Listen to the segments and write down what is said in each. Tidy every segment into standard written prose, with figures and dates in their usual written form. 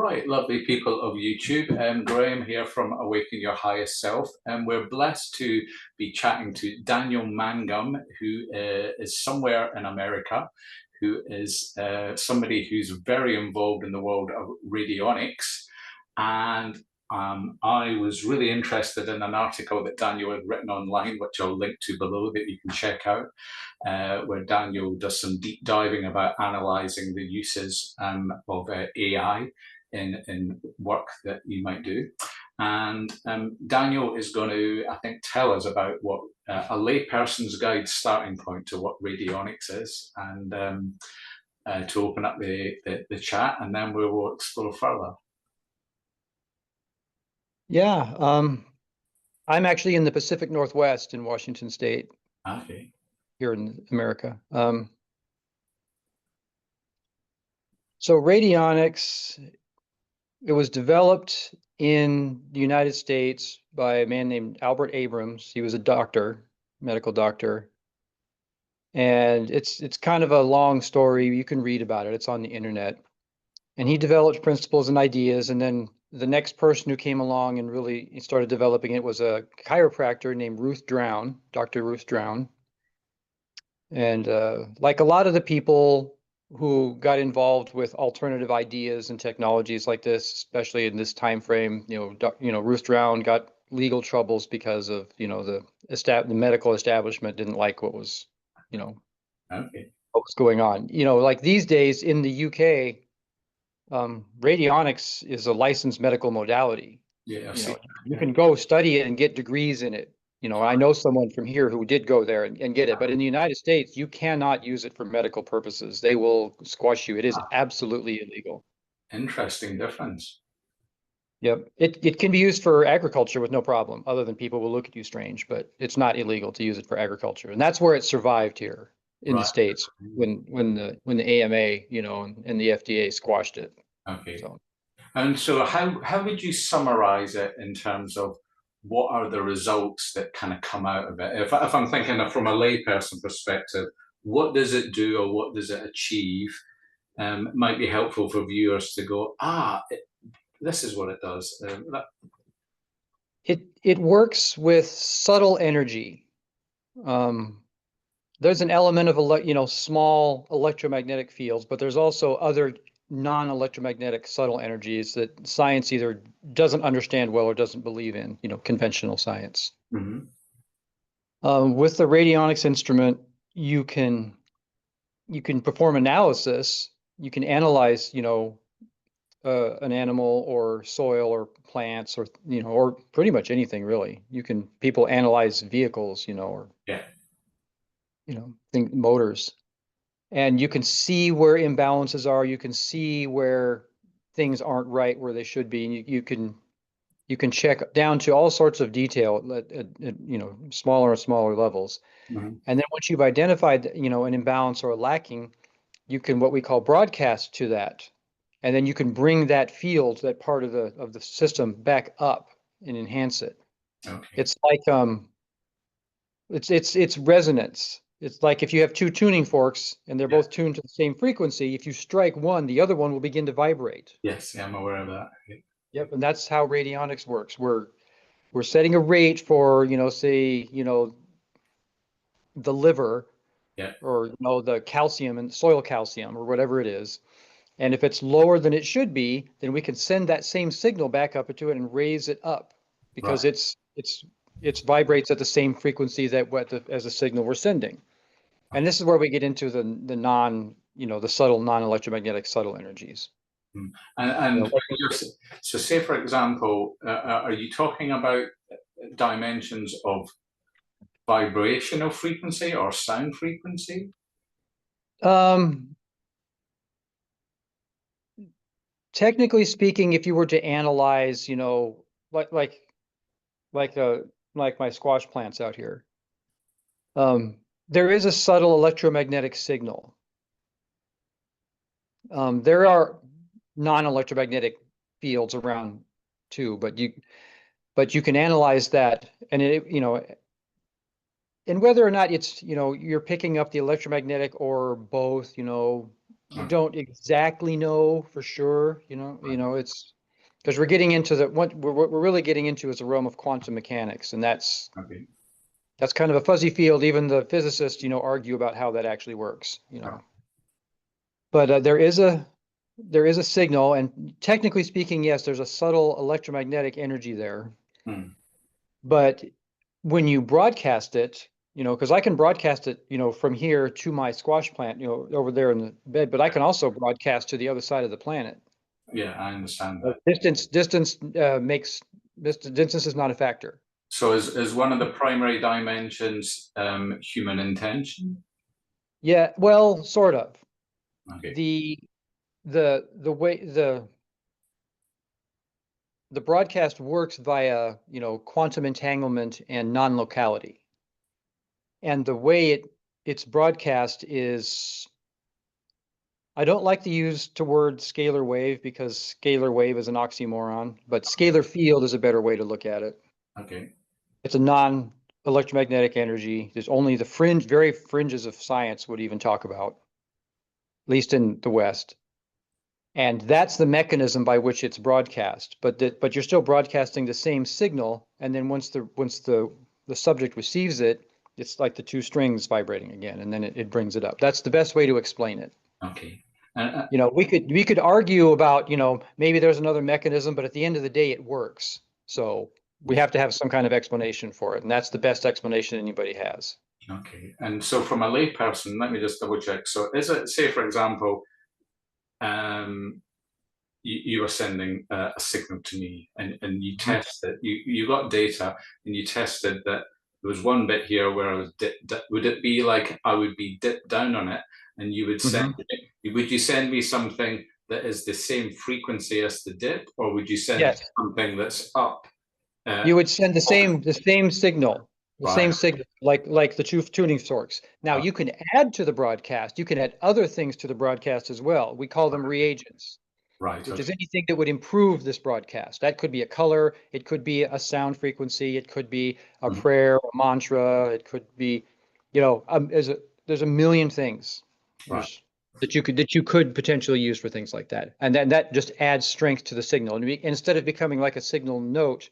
Right, lovely people of YouTube. Graham here from Awaken Your Highest Self, and we're blessed to be chatting to Daniel Mangum, who is somewhere in America, who is somebody who's very involved in the world of radionics. And I was really interested in an article that Daniel had written online, which I'll link to below, that you can check out, where Daniel does some deep diving about analyzing the uses of AI in work that you might do. And Daniel is going to, I think, tell us about what a layperson's guide starting point to what radionics is, and to open up the chat, and then we will explore further. Yeah, I'm actually in the Pacific Northwest in Washington State. Okay. Here in America. So radionics, it was developed in the United States by a man named Albert Abrams. He was a doctor, medical doctor. And it's kind of a long story. You can read about it. It's on the internet. And he developed principles and ideas. And then the next person who came along and really started developing it was a chiropractor named Ruth Drown, Dr. Ruth Drown. And like a lot of the people who got involved with alternative ideas and technologies like this, especially in this time frame, Ruth Drown got legal troubles because of, the medical establishment didn't like what was, Okay. what was going on. Like these days in the UK, radionics is a licensed medical modality. Yeah, You can go study it and get degrees in it. I know someone from here who did go there and get it, but in the United States, you cannot use it for medical purposes. They will squash you. It is absolutely illegal. Interesting difference. Yep. It can be used for agriculture with no problem, other than people will look at you strange, but it's not illegal to use it for agriculture. And that's where it survived here in the States when the AMA, and the FDA squashed it. Okay. So. And so how would you summarize it in terms of what are the results that kind of come out of it? If I'm thinking from a layperson perspective, what does it do or what does it achieve? It might be helpful for viewers to go, this is what it does. It works with subtle energy. There's an element of small electromagnetic fields, but there's also other non-electromagnetic subtle energies that science either doesn't understand well or doesn't believe in, conventional science. Mm-hmm. With the radionics instrument, you can perform analysis. You can analyze, an animal or soil or plants or or pretty much anything really. People analyze vehicles, or yeah, think motors. And you can see where imbalances are. You can see where things aren't right where they should be. And you can check down to all sorts of detail at smaller and smaller levels. mm-hmm. And then once you've identified an imbalance or a lacking, you can what we call broadcast to that. And then you can bring that field, that part of the system back up and enhance it. Okay. It's like it's resonance. It's like if you have two tuning forks and they're both tuned to the same frequency, if you strike one, the other one will begin to vibrate. Yes, I'm aware of that. Yep, and that's how radionics works. We're setting a rate for, say, the liver, or the calcium and soil calcium or whatever it is. And if it's lower than it should be, then we can send that same signal back up into it and raise it up because it vibrates at the same frequency as the signal we're sending. And this is where we get into the the subtle non-electromagnetic subtle energies. And so say, for example, are you talking about dimensions of vibrational frequency or sound frequency? Technically speaking, if you were to analyze, like my squash plants out here, there is a subtle electromagnetic signal. There are non-electromagnetic fields around too, but you can analyze that, and and whether or not it's you're picking up the electromagnetic or both, We don't exactly know for sure, it's because we're getting into what we're really getting into is the realm of quantum mechanics, and that's Okay. kind of a fuzzy field. Even the physicists, argue about how that actually works, But there is a signal, and technically speaking, yes, there's a subtle electromagnetic energy there. Mm. But when you broadcast it, because I can broadcast it, from here to my squash plant, over there in the bed, but I can also broadcast to the other side of the planet. Yeah, I understand that. Distance is not a factor. So is one of the primary dimensions human intention? Yeah, well, sort of. Okay. The way the broadcast works via, quantum entanglement and non-locality. And the way it's broadcast is, I don't like to use the word scalar wave because scalar wave is an oxymoron, but scalar field is a better way to look at it. Okay. It's a non-electromagnetic energy. There's only the very fringes of science would even talk about, at least in the West. And that's the mechanism by which it's broadcast. But you're still broadcasting the same signal, and then once the subject receives it, it's like the two strings vibrating again, and then it brings it up. That's the best way to explain it. Okay. We could argue about, maybe there's another mechanism, but at the end of the day, it works. So we have to have some kind of explanation for it, and that's the best explanation anybody has. Okay. And so from a layperson, let me just double check. So is it, say, for example, you were sending a signal to me and you tested, you got data and you tested that there was one bit here where I was would it be like I would be dipped down on it and you would send would you send me something that is the same frequency as the dip, or would you send Yes. something that's up? You would send the same signal, Right. like the two tuning forks. Now you can add to the broadcast. You can add other things to the broadcast as well. We call them reagents, Right. which Okay. is anything that would improve this broadcast. That could be a color, it could be a sound frequency, it could be a prayer, a mantra, it could be, there's a million things. Right. That you could potentially use for things like that, and then that just adds strength to the signal. And instead of becoming like a signal note,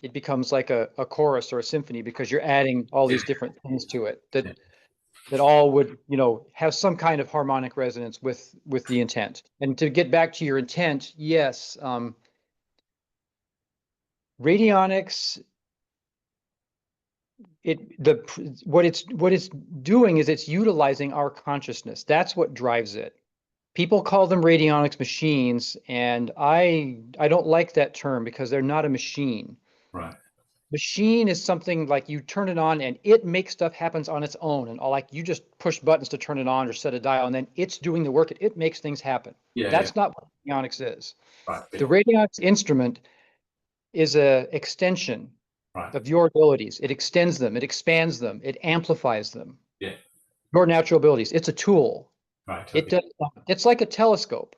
it becomes like a chorus or a symphony, because you're adding all these different things to it that all would, have some kind of harmonic resonance with the intent. And to get back to your intent, yes, radionics, what it's doing is it's utilizing our consciousness. That's what drives it. People call them radionics machines, and I don't like that term because they're not a machine. Right. Machine is something like you turn it on and it makes stuff happens on its own, and like you just push buttons to turn it on or set a dial, and then it's doing the work. It makes things happen. Yeah. That's not what radionics is. Right. The radionics instrument is a extension Right. of your abilities. It extends them, it expands them, it amplifies them. Yeah. Your natural abilities. It's a tool. Right. Okay. It's like a telescope.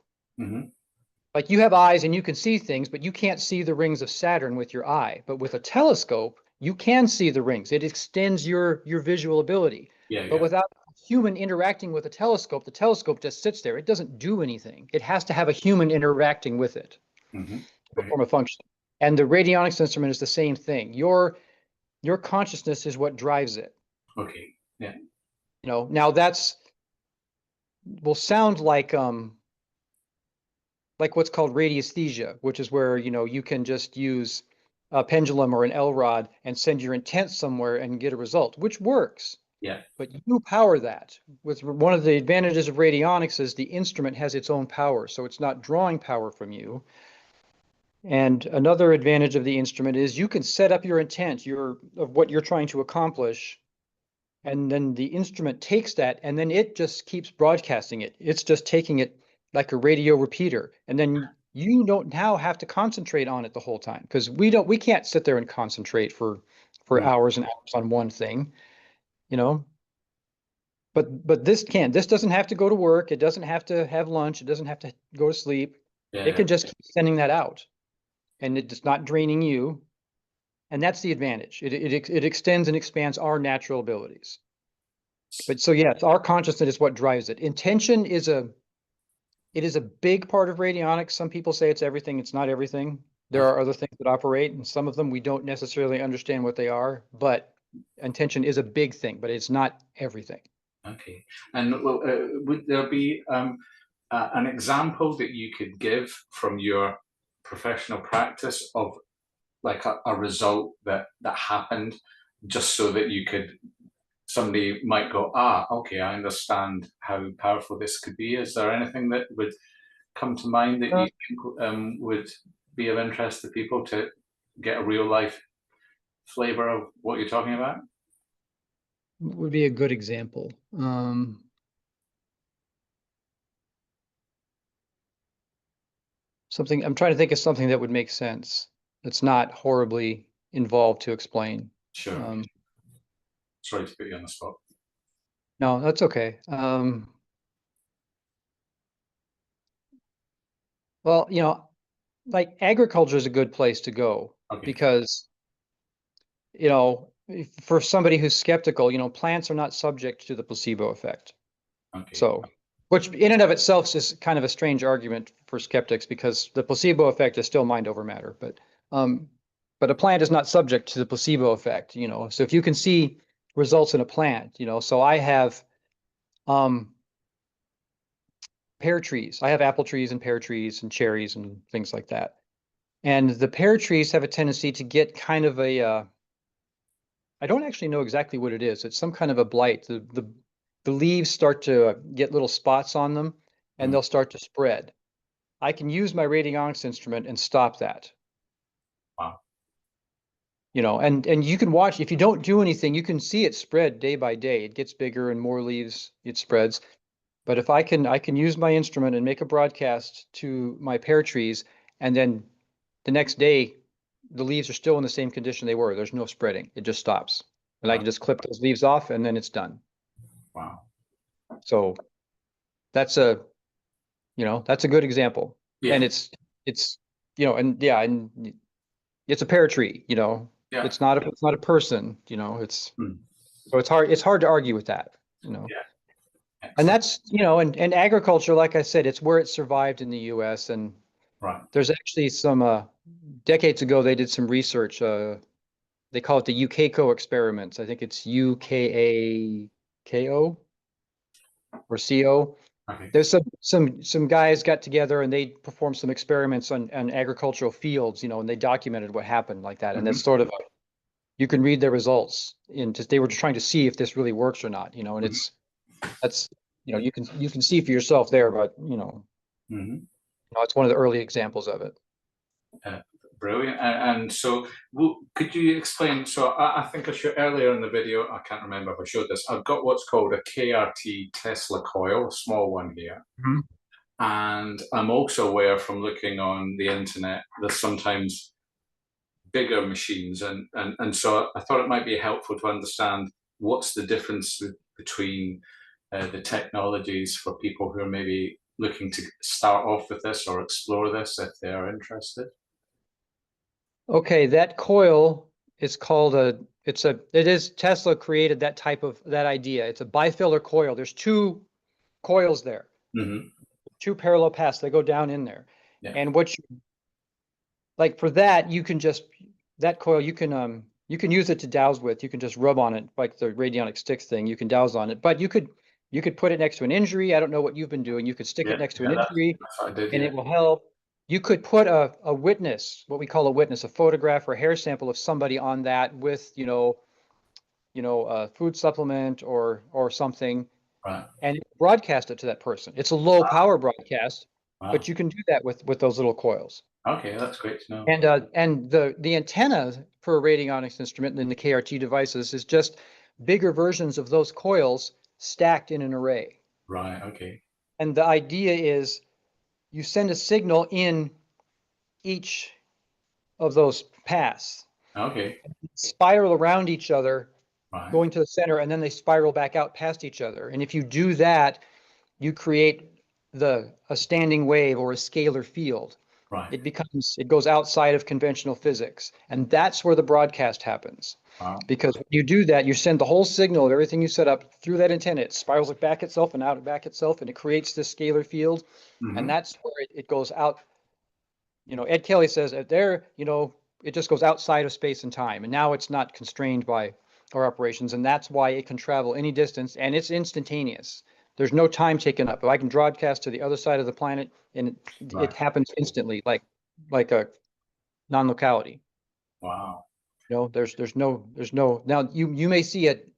Like you have eyes and you can see things, but you can't see the rings of Saturn with your eye. But with a telescope, you can see the rings. It extends your visual ability. Yeah. But without a human interacting with the telescope just sits there. It doesn't do anything. It has to have a human interacting with it to perform a function. And the radionics instrument is the same thing. Your consciousness is what drives it. Okay. Yeah. Now will sound like what's called radiesthesia, which is where, you can just use a pendulum or an L rod and send your intent somewhere and get a result, which works. Yeah. But you power that. With one of the advantages of radionics is the instrument has its own power, so it's not drawing power from you. And another advantage of the instrument is you can set up your intent, of what you're trying to accomplish, and then the instrument takes that and then it just keeps broadcasting it. It's just taking it like a radio repeater, and then you don't now have to concentrate on it the whole time, because we can't sit there and concentrate for hours and hours on one thing, but this doesn't have to go to work, it doesn't have to have lunch, it doesn't have to go to sleep. It can just keep sending that out, and it's not draining you. And that's the advantage. It extends and expands our natural abilities. But so yes, our consciousness is what drives it. Intention is a It is a big part of radionics. Some people say it's everything. It's not everything. There are other things that operate, and some of them we don't necessarily understand what they are, but intention is a big thing, but it's not everything. Okay. And would there be an example that you could give from your professional practice of like a result that happened, just so that you could somebody might go, ah, okay, I understand how powerful this could be. Is there anything that would come to mind that you think would be of interest to people to get a real life flavor of what you're talking about? Would be a good example. Something I'm trying to think of something that would make sense. That's not horribly involved to explain. Sure. Sorry to put you on the spot. No, that's okay. Well, like agriculture is a good place to go Okay. because, for somebody who's skeptical, plants are not subject to the placebo effect. Okay. So, which in and of itself is kind of a strange argument for skeptics because the placebo effect is still mind over matter, but a plant is not subject to the placebo effect, So if you can see results in a plant, so I have pear trees. I have apple trees and pear trees and cherries and things like that. And the pear trees have a tendency to get kind of I don't actually know exactly what it is. It's some kind of a blight. The leaves start to get little spots on them and they'll start to spread. I can use my radionics instrument and stop that. Wow. And you can watch, if you don't do anything, you can see it spread day by day. It gets bigger and more leaves, it spreads. But if I can use my instrument and make a broadcast to my pear trees, and then the next day, the leaves are still in the same condition they were. There's no spreading. It just stops. And I can just clip those leaves off and then it's done. Wow. So that's a good example. Yeah. And it's and yeah, and it's a pear tree, Yeah. It's not a person, so it's hard to argue with that, Yeah. And Excellent. that's, and agriculture, like I said, it's where it survived in the US. And Right. there's actually some decades ago they did some research. They call it the UKCO experiments. I think it's UKAKO or CO. Okay. There's some guys got together and they performed some experiments on agricultural fields, and they documented what happened like that. And that's sort of you can read their results they were just trying to see if this really works or not, and that's you can see for yourself there, but it's one of the early examples of it. Brilliant. And so, could you explain? So, I think I showed earlier in the video, I can't remember if I showed this. I've got what's called a KRT Tesla coil, a small one here. And I'm also aware from looking on the internet, there's sometimes bigger machines. And so I thought it might be helpful to understand what's the difference between the technologies for people who are maybe looking to start off with this or explore this if they are interested. Okay, that coil is called it is Tesla created that idea. It's a bifiller coil. There's two coils there, two parallel paths that go down in there. Yeah. And like for that, that coil, you can use it to douse with. You can just rub on it like the radionic sticks thing. You can douse on it, but you could put it next to an injury. I don't know what you've been doing. You could stick it next to an injury that's what I did, and it will help. You could put a witness, what we call a witness, a photograph or a hair sample of somebody on that with, a food supplement or something, Right. and broadcast it to that person. It's a low power broadcast, Wow. but you can do that with those little coils. Okay, that's great to know. And the antenna for a radionics instrument in the KRT devices is just bigger versions of those coils stacked in an array. Right. Okay. And the idea is you send a signal in each of those paths. Okay. Spiral around each other, Right. going to the center, and then they spiral back out past each other. And if you do that, you create a standing wave or a scalar field. Right. It goes outside of conventional physics. And that's where the broadcast happens. Wow. Because when you do that, you send the whole signal of everything you set up through that antenna. It spirals it back itself and out and back itself, and it creates this scalar field. And Hmm. that's where it goes out. Ed Kelly says that there, it just goes outside of space and time. And now it's not constrained by our operations. And that's why it can travel any distance, and it's instantaneous. There's no time taken up. If I can broadcast to the other side of the planet, and it Right. happens instantly, like a non-locality. Wow. There's no. Now you may see it,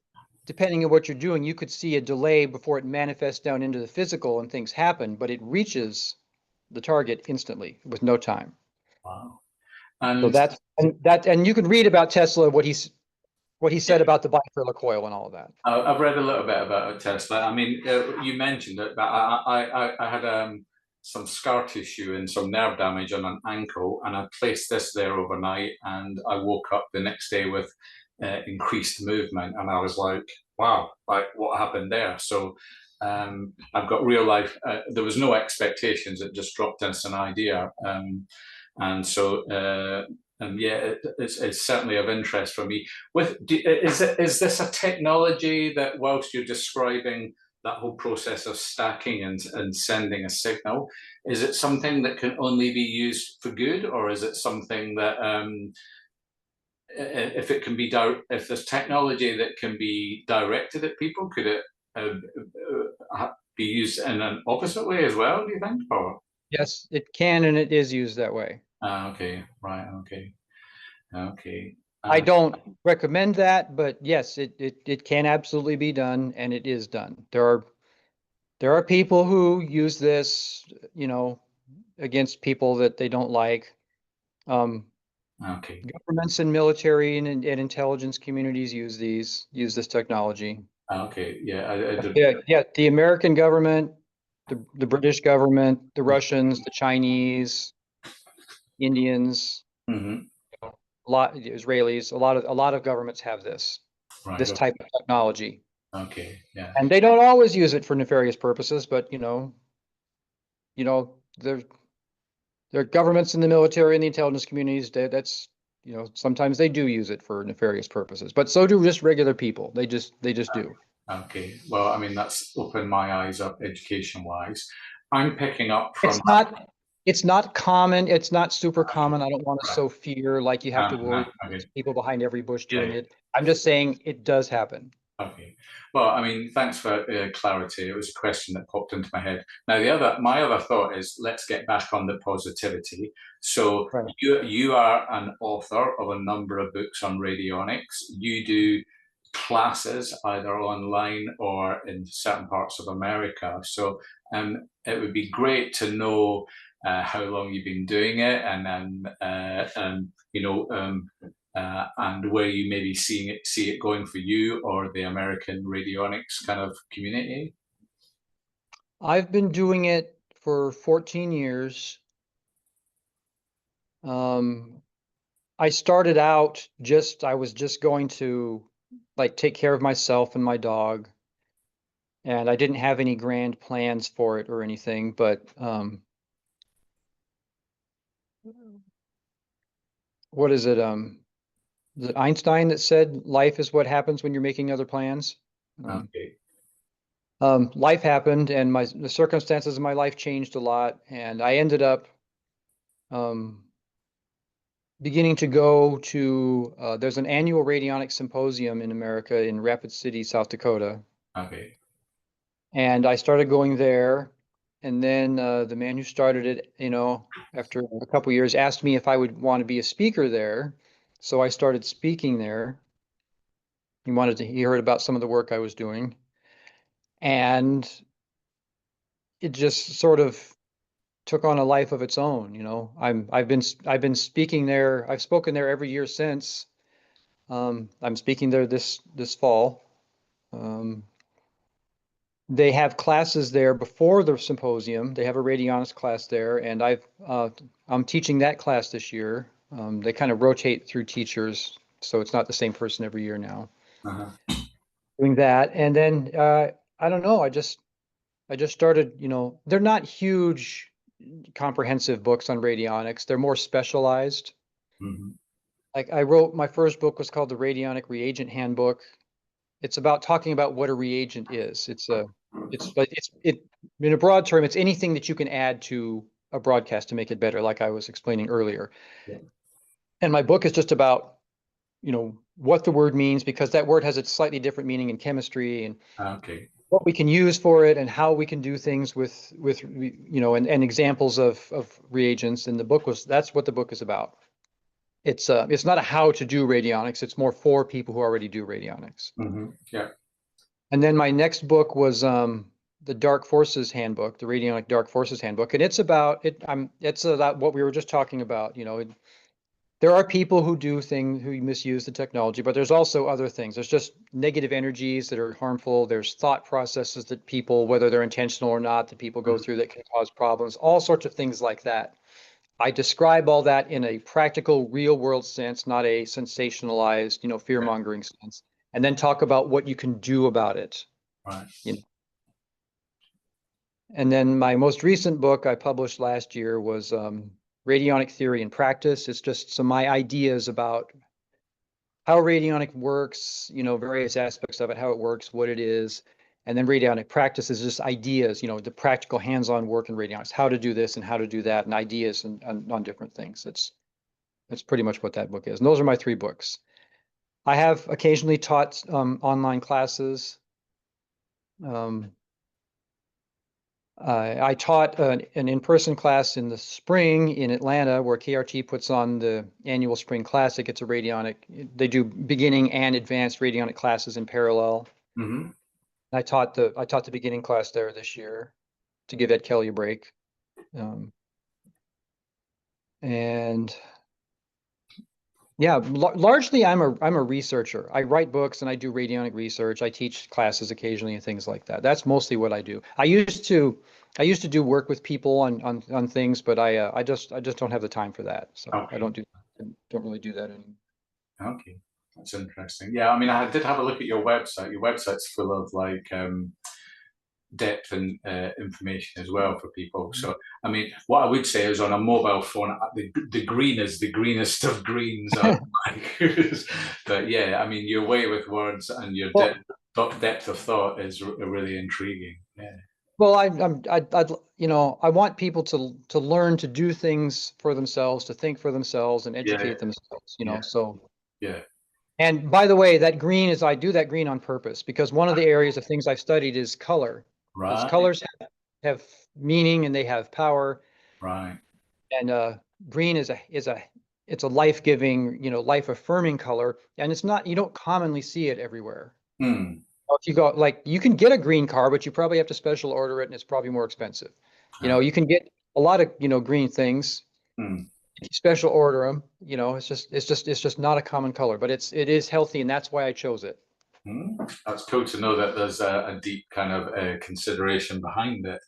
depending on what you're doing, you could see a delay before it manifests down into the physical and things happen, but it reaches the target instantly with no time. Wow. So And and you can read about Tesla, what he yeah, said about the bipolar coil and all of that. I've read a little bit about Tesla. I mean, you mentioned it, but I had some scar tissue and some nerve damage on an ankle, and I placed this there overnight, and I woke up the next day with increased movement, and I was like, wow, like what happened there? So I've got real life. There was no expectations; it just dropped as an idea, and so. And yeah, it's certainly of interest for me. Is this a technology that, whilst you're describing that whole process of stacking and sending a signal, is it something that can only be used for good, or is it something that if it can be if there's technology that can be directed at people, could it be used in an opposite way as well? Do you think? Or Yes, it can, and it is used that way. okay, right, okay, okay. I don't recommend that, but yes, it can absolutely be done, and it is done. There are people who use this, against people that they don't like. Um, Okay, Governments and military and intelligence communities use this technology. okay, yeah, I did. Yeah, the American government, the British government, the Russians, the Chinese, Indians, Mhm. Israelis, a lot of governments have Right. this type of technology. Okay. Yeah. And they don't always use it for nefarious purposes, but there are governments in the military and the intelligence communities sometimes they do use it for nefarious purposes, but so do just regular people. They just do. Okay. Well, I mean, that's opened my eyes up education wise. I'm picking up from It's not it's not common. It's not super common. I don't want to right. sow fear like you have to worry Okay. there's people behind every bush Yeah. doing it. I'm just saying it does happen. Okay. Well, I mean, thanks for clarity. It was a question that popped into my head. Now, my other thought is let's get back on the positivity. So Right. you are an author of a number of books on radionics. You do classes either online or in certain parts of America. So it would be great to know how long you've been doing it, and and where you maybe see it going for you or the American radionics kind of community. I've been doing it for 14 years. Um, I started out I was just going to like take care of myself and my dog, and I didn't have any grand plans for it or anything, but what is it Einstein that said life is what happens when you're making other plans? Um, Okay. Life happened, and the circumstances of my life changed a lot, and I ended up um, beginning to go to there's an annual radionics symposium in America in Rapid City, South Dakota, Okay. and I started going there. And then the man who started it, after a couple years, asked me if I would want to be a speaker there. So I started speaking there. He heard about some of the work I was doing, and it just sort of took on a life of its own. I've been speaking there. I've spoken there every year since. I'm speaking there this fall. Um, they have classes there before the symposium. They have a radionics class there, and I'm teaching that class this year. They kind of rotate through teachers, so it's not the same person every year now. Uh-huh. Doing that, and then I don't know. I just started. They're not huge. comprehensive books on radionics. They're more specialized. Hmm. Like I wrote, my first book was called the Radionic Reagent Handbook. It's about talking about what a reagent is. It's in a broad term, it's anything that you can add to a broadcast to make it better, like I was explaining earlier. Yeah. And my book is just about, what the word means, because that word has a slightly different meaning in chemistry, and Okay. what we can use for it and how we can do things with and examples of reagents. And that's what the book is about. It's not a how to do radionics, it's more for people who already do radionics. Hmm. Yeah. And then my next book was the Dark Forces Handbook, the Radionic Dark Forces Handbook, and it's about it. It's about what we were just talking about. There are people who do things who misuse the technology, but there's also other things. There's just negative energies that are harmful. There's thought processes that people, whether they're intentional or not, that people go through that can cause problems. All sorts of things like that. I describe all that in a practical, real world sense, not a sensationalized, fear Yeah. mongering sense, and then talk about what you can do about it. Right. You know. And then my most recent book I published last year was Radionic Theory and Practice. It's just my ideas about how radionic works, various aspects of it, how it works, what it is. And then radionic practice is just ideas, the practical hands-on work in radionics, how to do this and how to do that, and ideas on different things. That's pretty much what that book is. And those are my three books. I have occasionally taught online classes. Um, I taught an in-person class in the spring in Atlanta, where KRT puts on the annual Spring Classic. It's a radionic. They do beginning and advanced radionic classes in parallel. Hmm. I taught the beginning class there this year to give Ed Kelly a break. Um, and yeah, largely I'm a researcher. I write books and I do radionic research. I teach classes occasionally and things like that. That's mostly what I do. I used to do work with people on things, but I just don't have the time for that. So I Okay. don't really do that anymore. Okay. That's interesting. Yeah. I mean, I did have a look at your website. Your website's full of like depth and information as well for people. So, I mean, what I would say is on a mobile phone, the green is the greenest of greens. But yeah, I mean, your way with words and your Well, depth of thought is really intriguing. Yeah. well, I want people to learn to do things for themselves, to think for themselves, and Yeah. educate themselves. Yeah. So. Yeah. And by the way, that green is, I do that green on purpose, because one of the areas of things I've studied is color, because Right. colors have meaning and they have power. Right. And green it's a life-giving, life-affirming color, and you don't commonly see it everywhere. Hmm. If you go, like, you can get a green car, but you probably have to special order it, and it's probably more expensive. You can get a lot of, green things. Hmm. If you special order them, it's just not a common color, but it is healthy, and that's why I chose it. Hmm. That's cool to know that there's a deep kind of consideration behind it.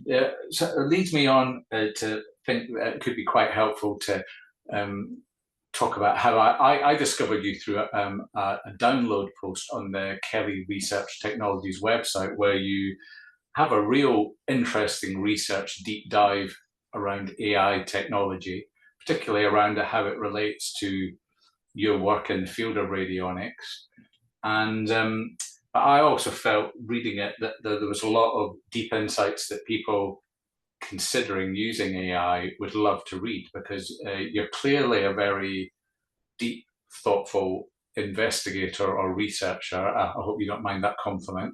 Yeah, so it leads me on to think that it could be quite helpful to um, talk about how I discovered you through a download post on the Kelly Research Technologies website, where you have a real interesting research deep dive around AI technology, particularly around how it relates to your work in the field of radionics. And I also felt reading it that there was a lot of deep insights that people considering using AI would love to read, because you're clearly a very deep, thoughtful investigator or researcher. I hope you don't mind that compliment.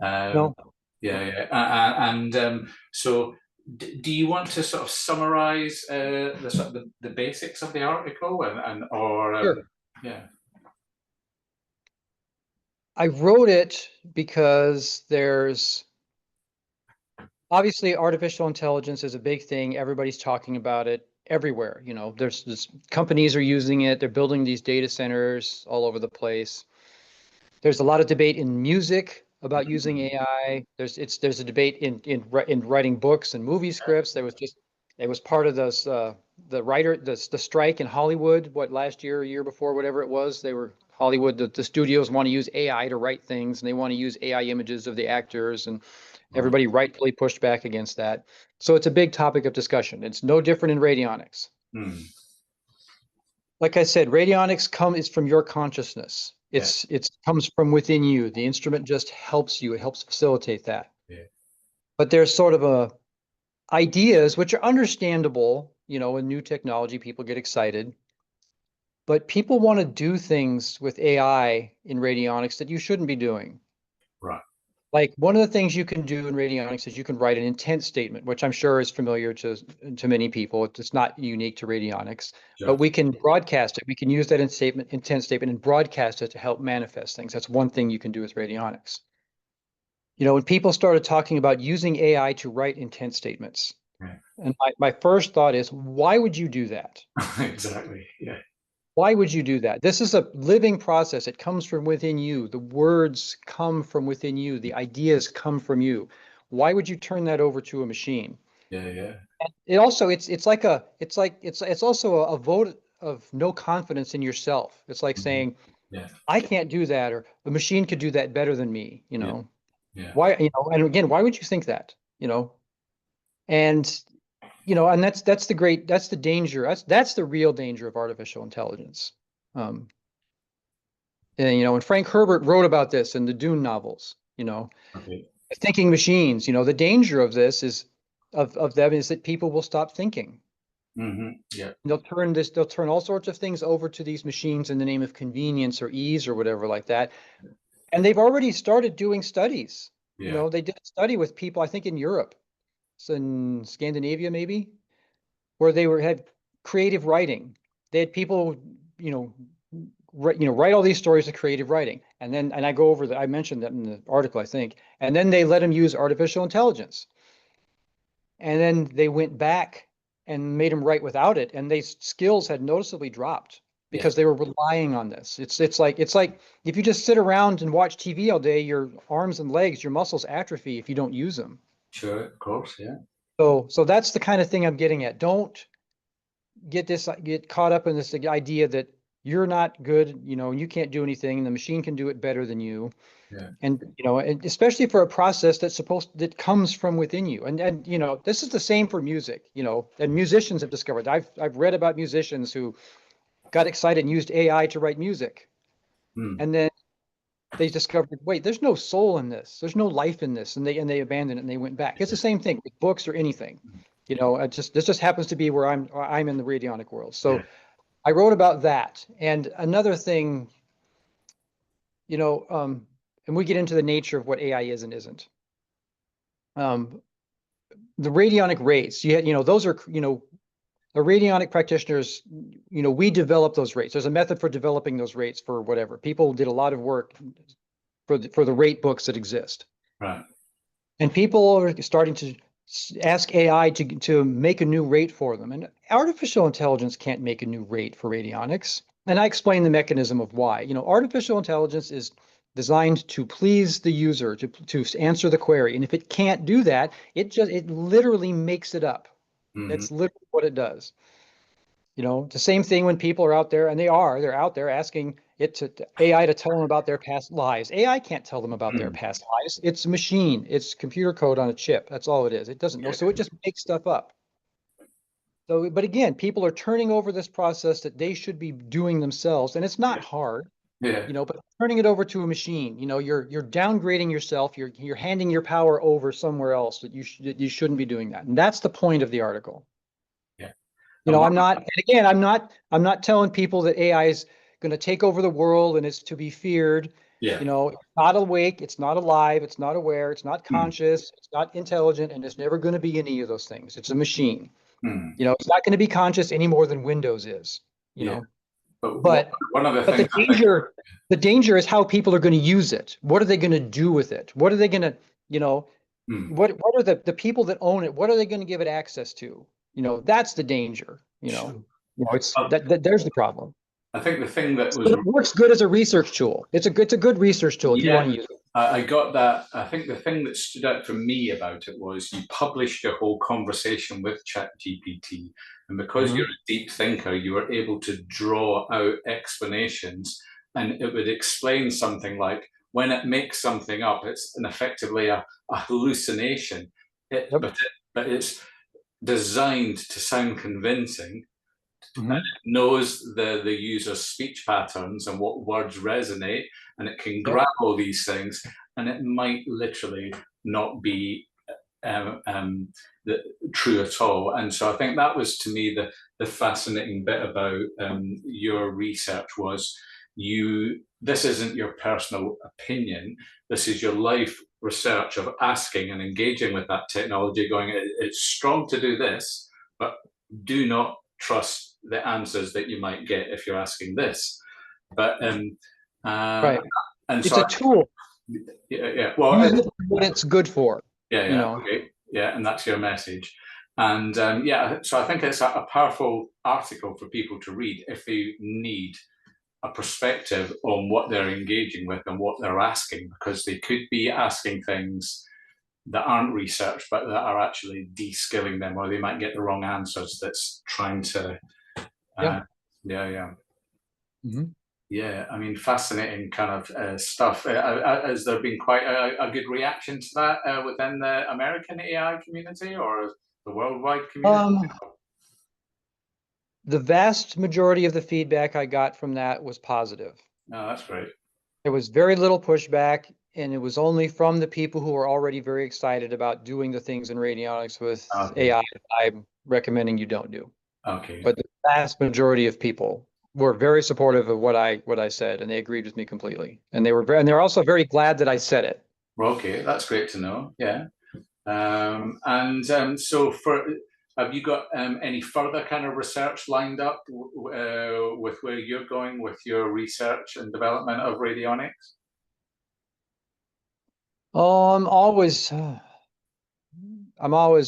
Um, No, yeah, yeah. And so, do you want to sort of summarize the sort of the basics of the article and or sure. yeah. I wrote it because there's obviously artificial intelligence is a big thing. Everybody's talking about it everywhere. There's this, companies are using it. They're building these data centers all over the place. There's a lot of debate in music about using AI. There's a debate in writing books and movie scripts. It was part of the strike in Hollywood, what, last year or year before, whatever it was. They were Hollywood, the studios want to use AI to write things, and they want to use AI images of the actors, and Everybody rightfully pushed back against that. So it's a big topic of discussion. It's no different in radionics. Like I said, radionics is from your consciousness. It comes from within you. The instrument just helps you. It helps facilitate that. But there's sort of ideas which are understandable, in new technology, people get excited. But people want to do things with AI in radionics that you shouldn't be doing. Right. Like one of the things you can do in radionics is you can write an intent statement, which I'm sure is familiar to many people. It's not unique to radionics, but we can broadcast it. We can use that intent statement and broadcast it to help manifest things. That's one thing you can do with radionics. When people started talking about using AI to write intent statements, and my first thought is, why would you do that? Exactly. Yeah. Why would you do that? This is a living process. It comes from within you. The words come from within you. The ideas come from you. Why would you turn that over to a machine? Yeah. It also it's also a vote of no confidence in yourself. It's like saying, I can't do that, or the machine could do that better than me, Why, and again, why would you think that? And and that's the danger. That's the real danger of artificial intelligence. And and Frank Herbert wrote about this in the Dune novels, thinking machines, the danger of this is of them is that people will stop thinking. Yeah. They'll turn all sorts of things over to these machines in the name of convenience or ease or whatever like that. And they've already started doing studies. They did a study with people, I think in Europe, so in Scandinavia maybe, where they had creative writing. They had people, write all these stories of creative writing, and I go over I mentioned that in the article, I think, and then they let them use artificial intelligence, and then they went back and made them write without it, and their skills had noticeably dropped because they were relying on this. It's like if you just sit around and watch TV all day, your arms and legs, your muscles atrophy if you don't use them. Sure, of course, yeah. So that's the kind of thing I'm getting at. Don't get caught up in this idea that you're not good, and you can't do anything, and the machine can do it better than you. And and especially for a process that comes from within you. And this is the same for music, and musicians have discovered. I've read about musicians who got excited and used AI to write music. And then they discovered, wait, there's no soul in this. There's no life in this. And they abandoned it and they went back. It's the same thing with books or anything. This just happens to be where I'm in the radionic world. So I wrote about that. And another thing, and we get into the nature of what AI is and isn't. The radionic rates, those are, the radionic practitioners, we develop those rates. There's a method for developing those rates for whatever. People did a lot of work for the rate books that exist. Right. And people are starting to ask AI to make a new rate for them. And artificial intelligence can't make a new rate for radionics. And I explain the mechanism of why. Artificial intelligence is designed to please the user, to answer the query. And if it can't do that, it literally makes it up. That's literally what it does. The same thing when people are out there, and they're out there asking AI to tell them about their past lives. AI can't tell them about their past lives. It's a machine. It's computer code on a chip. That's all it is. It doesn't know. So it just makes stuff up. So, but again, people are turning over this process that they should be doing themselves, and it's not hard. But turning it over to a machine, you're downgrading yourself. You're handing your power over somewhere else that you shouldn't be doing that. And that's the point of the article. I'm not telling people that AI is going to take over the world and it's to be feared. It's not awake, it's not alive, it's not aware, it's not conscious, it's not intelligent, and it's never going to be any of those things. It's a machine. It's not going to be conscious any more than Windows is. But one of the danger is how people are going to use it. What are they going to do with it? What are they going to, what are the people that own it? What are they going to give it access to? That's the danger. It's there's the problem. I think the thing that it works good as a research tool. It's a good research tool if you want to use it. I got that. I think the thing that stood out for me about it was you published your whole conversation with ChatGPT, and because you're a deep thinker, you were able to draw out explanations, and it would explain something like, when it makes something up, it's effectively a hallucination. Yep. But it's designed to sound convincing. Mm-hmm. Knows the user's speech patterns and what words resonate, and it can Yep. grab all these things, and it might literally not be true at all. And so I think that was, to me, the fascinating bit about your research was this isn't your personal opinion, this is your life research of asking and engaging with that technology, going, it's strong to do this, but do not trust the answers that you might get if you're asking this. But right. and it's so a tool. Yeah. Well, what it's good for. Yeah. Okay. Yeah, and that's your message. And yeah, so I think it's a powerful article for people to read if they need a perspective on what they're engaging with and what they're asking, because they could be asking things that aren't researched, but that are actually de-skilling them, or they might get the wrong answers. That's trying to, yeah. Mm-hmm. Yeah, I mean, fascinating kind of stuff. Has there been quite a good reaction to that within the American AI community or the worldwide community? The vast majority of the feedback I got from that was positive. Oh, that's great. There was very little pushback, and it was only from the people who were already very excited about doing the things in radionics with AI that I'm recommending you don't do. Okay. But the vast majority of people were very supportive of what I said, and they agreed with me completely. And they're also very glad that I said it. Well, okay, that's great to know. Yeah. So have you got any further kind of research lined up with where you're going with your research and development of radionics? Oh, I'm always,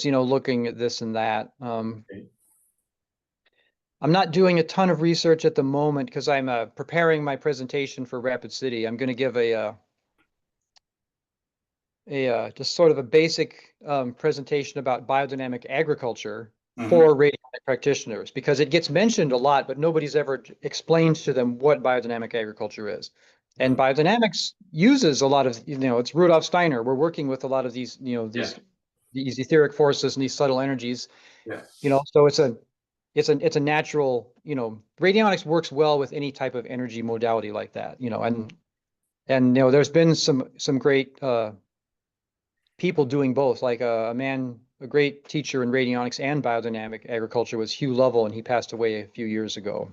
looking at this and that. Okay. I'm not doing a ton of research at the moment because I'm preparing my presentation for Rapid City. I'm going to give a just sort of a basic presentation about biodynamic agriculture for radionic practitioners, because it gets mentioned a lot, but nobody's ever explained to them what biodynamic agriculture is. And biodynamics uses a lot of, it's Rudolf Steiner. We're working with a lot of these, these etheric forces and these subtle energies. Yeah. So it's a natural, radionics works well with any type of energy modality like that, and there's been some great people doing both, like a great teacher in radionics and biodynamic agriculture was Hugh Lovell, and he passed away a few years ago.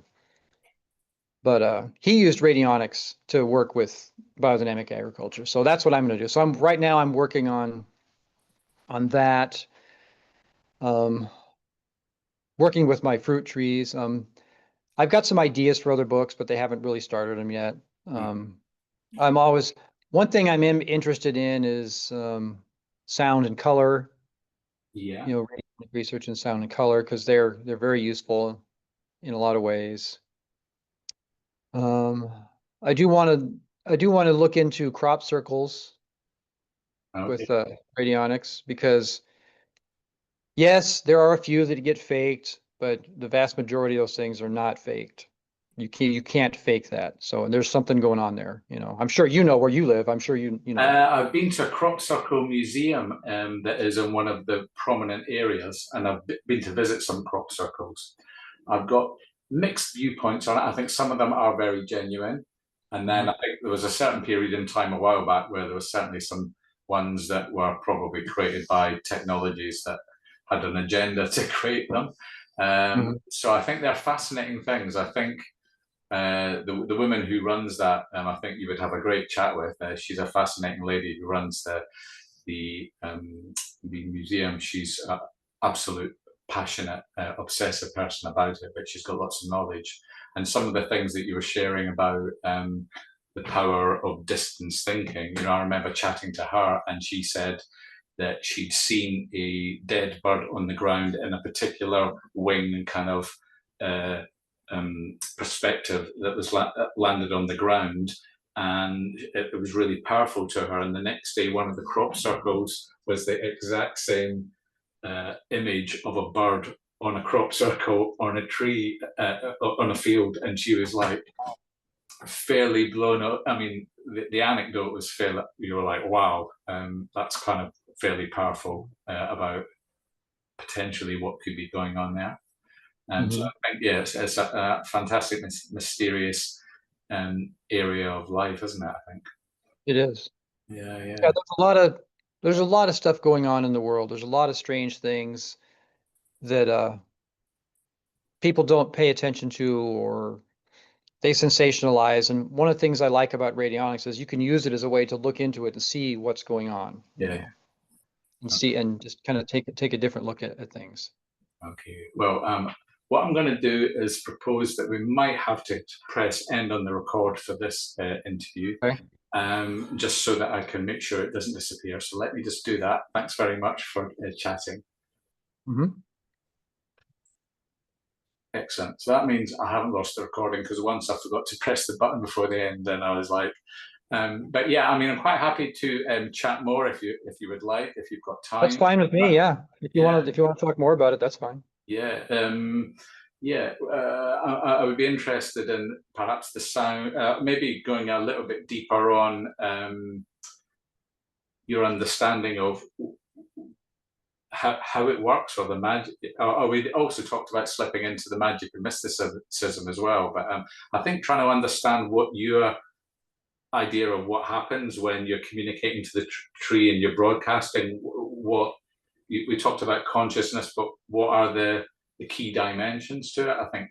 But he used radionics to work with biodynamic agriculture. So that's what I'm going to do. So right now I'm working on that, working with my fruit trees. I've got some ideas for other books, but they haven't really started them yet. One thing I'm interested in is sound and color. Yeah. Research in sound and color, because they're very useful in a lot of ways. I do want to look into crop circles with radionics, because yes, there are a few that get faked, but the vast majority of those things are not faked. You can't fake that. So there's something going on there. I'm sure where you live. I'm sure you know. I've been to a crop circle museum that is in one of the prominent areas, and I've been to visit some crop circles. I've got mixed viewpoints on it. I think some of them are very genuine, and then I think there was a certain period in time a while back where there was certainly some ones that were probably created by technologies that had an agenda to create them. So I think they're fascinating things. I think the woman who runs that, I think you would have a great chat with. She's a fascinating lady who runs the museum. She's an absolute passionate, obsessive person about it, but she's got lots of knowledge. And some of the things that you were sharing about the power of distance thinking, I remember chatting to her, and she said that she'd seen a dead bird on the ground in a particular wing kind of perspective that was landed on the ground, and it was really powerful to her. And the next day, one of the crop circles was the exact same image of a bird on a crop circle on a tree on a field, and she was like, fairly blown up. I mean, the anecdote was fairly, you were like, wow, that's kind of fairly powerful about potentially what could be going on there. So I think, yeah, it's a fantastic, mysterious area of life, isn't it? I think. It is. Yeah, Yeah, yeah, there's a lot of stuff going on in the world. There's a lot of strange things that people don't pay attention to, or they sensationalize. And one of the things I like about radionics is you can use it as a way to look into it and see what's going on, yeah. and see and just kind of take a different look at things. Okay. Well, what I'm going to do is propose that we might have to press end on the record for this interview, Okay. just so that I can make sure it doesn't disappear. So let me just do that. Thanks very much for chatting. Mm-hmm. Excellent. So that means I haven't lost the recording, because once I forgot to press the button before the end, and I was like, but yeah, I mean, I'm quite happy to chat more if you would like, if you've got That's time. fine with me. Yeah. Yeah, If you want to talk more about it, that's fine. yeah, yeah. I would be interested in perhaps the sound, maybe going a little bit deeper on your understanding of how it works, or the magic. Or we also talked about slipping into the magic and mysticism as well. But I think trying to understand what your idea of what happens when you're communicating to the tree and you're broadcasting, what we talked about consciousness, but what are the key dimensions to it? I think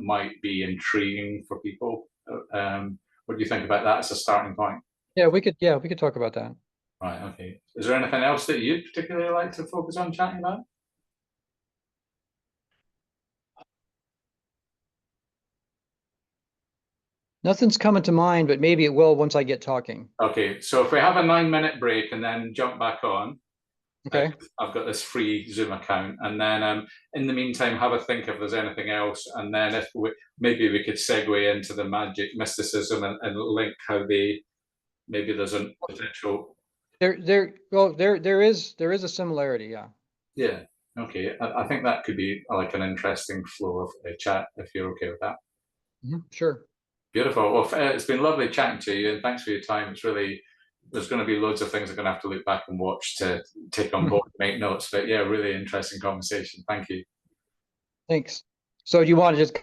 might be intriguing for people. What do you think about that as a starting point? Yeah, we could talk about that. Right. Okay. Is there anything else that you'd particularly like to focus on chatting about? Nothing's coming to mind, but maybe it will once I get talking. Okay. So if we have a 9-minute break and then jump back on, Okay. I've got this free Zoom account, and then in the meantime, have a think if there's anything else, and then if maybe we could segue into the magic, mysticism, and link how they maybe there's a potential. There is a similarity. Yeah. Yeah. Okay. I think that could be like an interesting flow of a chat if you're okay with that. Sure. Beautiful. Well, it's been lovely chatting to you, and thanks for your time. It's really, there's going to be loads of things I'm going to have to look back and watch to take on board, make notes. But yeah, really interesting conversation. Thank you. Thanks. So you want to just